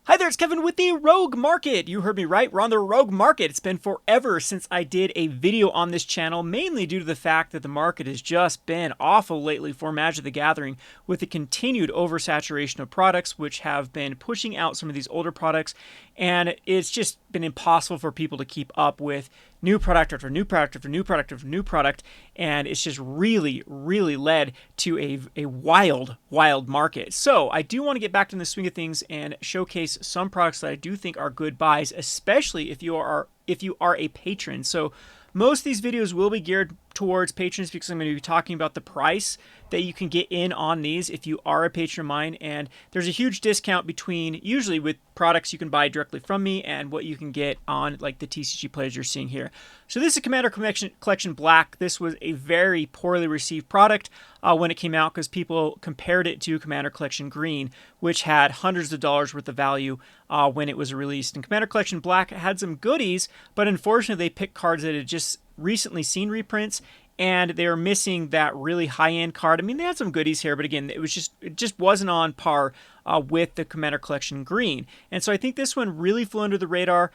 Hi there, it's Kevin with the Rogue Market. You heard me right, we're on the Rogue Market. It's been forever since I did a video on this channel, mainly due to the fact that the market has just been awful lately for Magic the Gathering with the continued oversaturation of products, which have been pushing out some of these older products, and it's just been impossible for people to keep up with new product after new product after new product after new product, and it's just really led to a wild market. So I do want to get back to the swing of things and showcase some products that I do think are good buys, especially if you are a patron. So most of these videos will be geared towards patrons because I'm going to be talking about the price that you can get in on these if you are a patron of mine. And there's a huge discount between usually with products you can buy directly from me and what you can get on like the TCG players you're seeing here. So this is Commander Collection Black. This was a very poorly received product when it came out because people compared it to Commander Collection Green, which had hundreds of dollars worth of value when it was released. And Commander Collection Black had some goodies, but unfortunately they picked cards that had just recently seen reprints, and they were missing that really high-end card. I mean, they had some goodies here, but again, it just wasn't on par with the Commander Collection Green. And so I think this one really flew under the radar.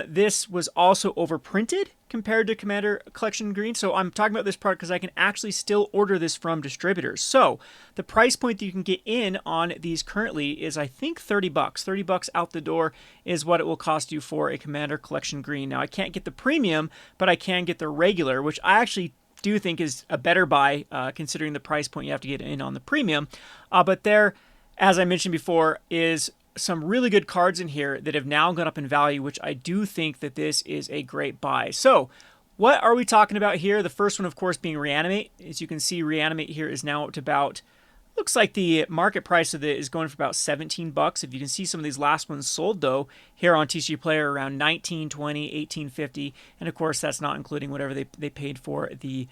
This was also overprinted compared to Commander Collection Green. So I'm talking about this product because I can actually still order this from distributors. So the price point that you can get in on these currently is, I think, $30. $30 out the door is what it will cost you for a Commander Collection Green. Now, I can't get the premium, but I can get the regular, which I actually do think is a better buy considering the price point you have to get in on the premium. But there, as I mentioned before, is some really good cards in here that have now gone up in value, which I do think that this is a great buy. So what are we talking about here? The first one, of course, being Reanimate. As you can see, Reanimate here is now up to about, looks like the market price of it is going for about $17. If you can see some of these last ones sold, though, here on TCG Player around $19, $20, $18.50. And of course, that's not including whatever they paid for the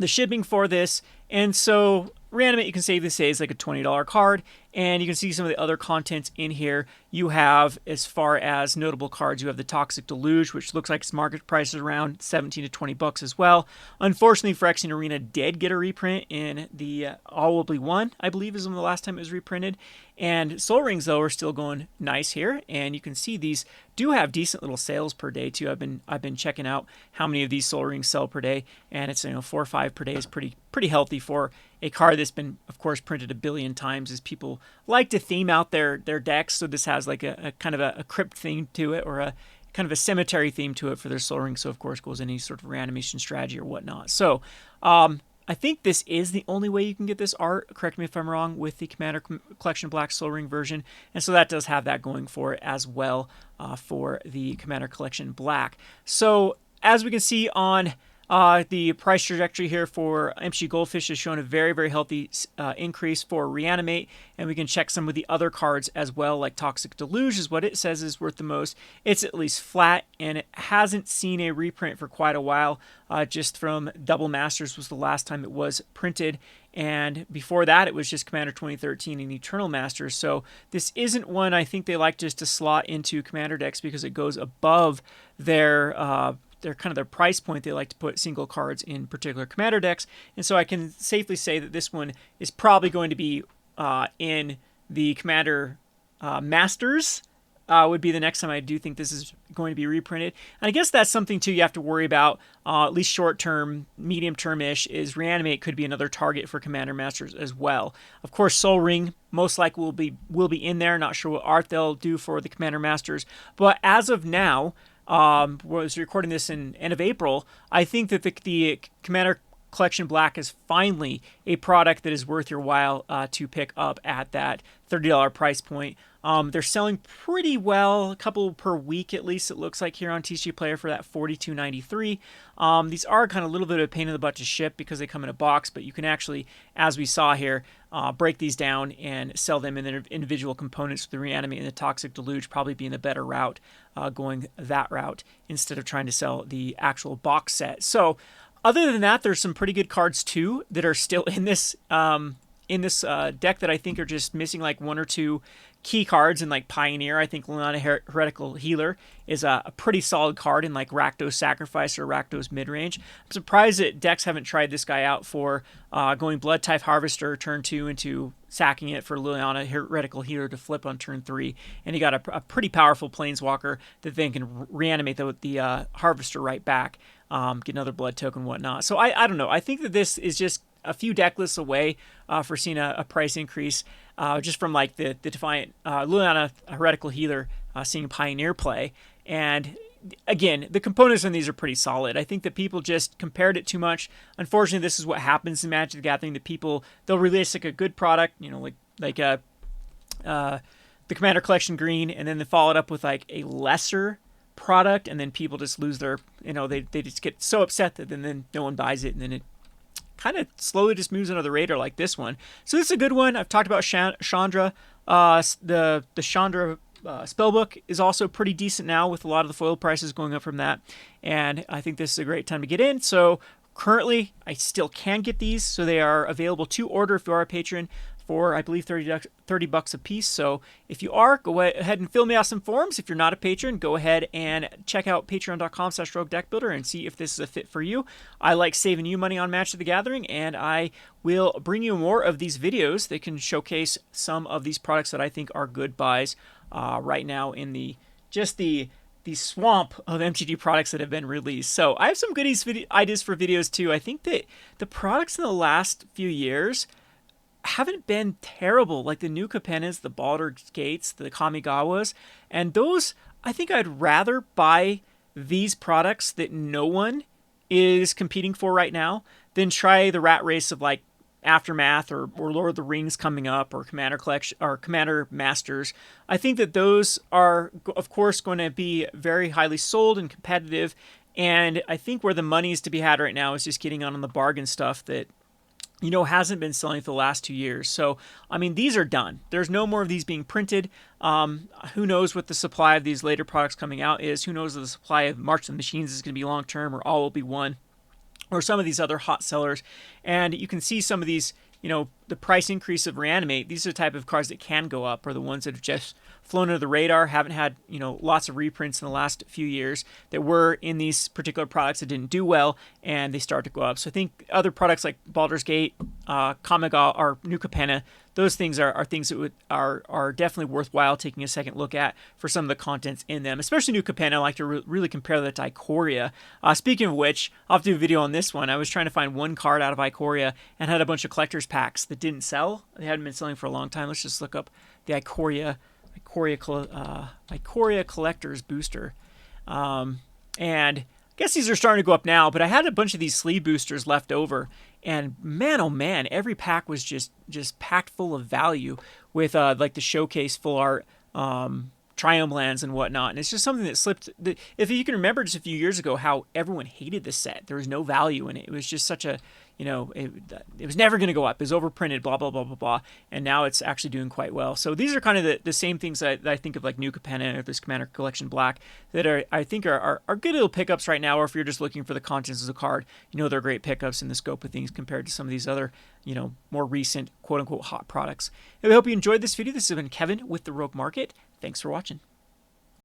shipping for this. And so Reanimate, you can safely say, is like a $20 card. And you can see some of the other contents in here. You have, as far as notable cards, you have the Toxic Deluge, which looks like its market price is around 17 to 20 bucks as well. Unfortunately, Phyrexian Arena did get a reprint in the All Will Be One, I believe is the last time it was reprinted. And Sol Rings, though, are still going nice here. And you can see these do have decent little sales per day, too. I've been checking out how many of these Sol Rings sell per day. And it's, 4 or 5 per day is pretty healthy for a card that's been, of course, printed a billion times, as people like to theme out their decks. So this has like a kind of a crypt theme to it, or a kind of a cemetery theme to it for their Sol Ring. So of course goes any sort of reanimation strategy or whatnot. So I think this is the only way you can get this art, correct me if I'm wrong, with the Commander Collection Black Sol Ring version. And so that does have that going for it as well for the Commander Collection Black. So as we can see on the price trajectory here for MTG Goldfish has shown a very healthy increase for Reanimate, and we can check some of the other cards as well, like Toxic Deluge is what it says is worth the most. It's at least flat, and it hasn't seen a reprint for quite a while. Just from Double Masters was the last time it was printed, and before that it was just Commander 2013 and Eternal Masters. So this isn't one I think they like just to slot into Commander decks because it goes above their kind of their price point. They like to put single cards in particular Commander decks, and so I can safely say that this one is probably going to be in the Commander Masters. Would be the next time I do think this is going to be reprinted. And I guess that's something too you have to worry about, at least short term, medium term-ish, is Reanimate could be another target for Commander Masters as well. Of course, Sol Ring most likely will be in there. Not sure what art they'll do for the Commander Masters, but as of now, was recording this in end of April, I think that the Commander Collection Black is finally a product that is worth your while to pick up at that $30 price point. They're selling pretty well, a couple per week at least, it looks like here on TCG Player for that $42.93. These are kind of a little bit of a pain in the butt to ship because they come in a box, but you can actually, as we saw here, break these down and sell them in their individual components. The Reanimate and the Toxic Deluge probably being the better route, going that route instead of trying to sell the actual box set. So other than that, there's some pretty good cards too that are still in this in this deck that I think are just missing like one or two key cards in like Pioneer. I think Liliana Heretical Healer is a pretty solid card in like Rakdos Sacrifice or Rakdos Midrange. I'm surprised that decks haven't tried this guy out for going Blood Type Harvester turn 2 into sacking it for Liliana Heretical Healer to flip on turn 3. And he got a pretty powerful Planeswalker that then can reanimate the Harvester right back, get another blood token and whatnot. So I don't know. I think that this is just a few deck lists away for seeing a price increase just from like the Defiant Liliana Heretical Healer seeing Pioneer play. And again, the components on these are pretty solid. I think that people just compared it too much. Unfortunately, this is what happens in Magic the Gathering. That people, they'll release like a good product, you know, like the Commander Collection Green, and then they follow it up with like a lesser product, and then people just lose their, you know, they just get so upset that then no one buys it, and then it kind of slowly just moves under the radar like this one. So this is a good one. I've talked about Chandra. The Chandra spellbook is also pretty decent now with a lot of the foil prices going up from that. And I think this is a great time to get in. So currently, I still can get these. So they are available to order if you are a patron for, I believe, $30 a piece. So if you are, go ahead and fill me out some forms. If you're not a patron, go ahead and check out patreon.com/roguedeckbuilder and see if this is a fit for you. I like saving you money on Magic the Gathering, and I will bring you more of these videos that can showcase some of these products that I think are good buys right now in the swamp of MTG products that have been released. So I have some good ideas for videos too. I think that the products in the last few years haven't been terrible, like the new Capennas, the Baldur's Gates, the Kamigawas, and those, I think I'd rather buy these products that no one is competing for right now than try the rat race of like Aftermath or Lord of the Rings coming up, or Commander Collection or Commander Masters. I think that those are, of course, going to be very highly sold and competitive, and I think where the money is to be had right now is just getting on the bargain stuff that, you know, hasn't been selling for the last 2 years. So, I mean, these are done. There's no more of these being printed. Who knows what the supply of these later products coming out is? Who knows if the supply of March of the Machines is going to be long-term, or all will be one, or some of these other hot sellers. And you can see some of these, you know, the price increase of Reanimate. These are the type of cards that can go up, or the ones that have just flown under the radar, haven't had, you know, lots of reprints in the last few years that were in these particular products that didn't do well, and they start to go up. So I think other products like Baldur's Gate, Kamigawa, or New Capenna, those things are things that are definitely worthwhile taking a second look at for some of the contents in them. Especially New Capenna, I like to really compare that to Ikoria. Speaking of which, I'll have to do a video on this one. I was trying to find one card out of Ikoria and had a bunch of collector's packs that didn't sell. They hadn't been selling for a long time. Let's just look up the Ikoria Collector's Booster. And I guess these are starting to go up now, but I had a bunch of these sleeve boosters left over, and man, oh man, every pack was just packed full of value with like the showcase full art Triumph lands and whatnot. And it's just something that slipped. If you can remember just a few years ago how everyone hated this set, there was no value in it. It was just such a, you know, it was never going to go up. It was overprinted, blah, blah, blah, blah, blah. And now it's actually doing quite well. So these are kind of the same things that I think of, like New Capenna or this Commander Collection Black, that I think are good little pickups right now. Or if you're just looking for the contents of the card, you know, they're great pickups in the scope of things compared to some of these other, you know, more recent quote unquote hot products. I hope you enjoyed this video. This has been Kevin with the Rogue Market. Thanks for watching.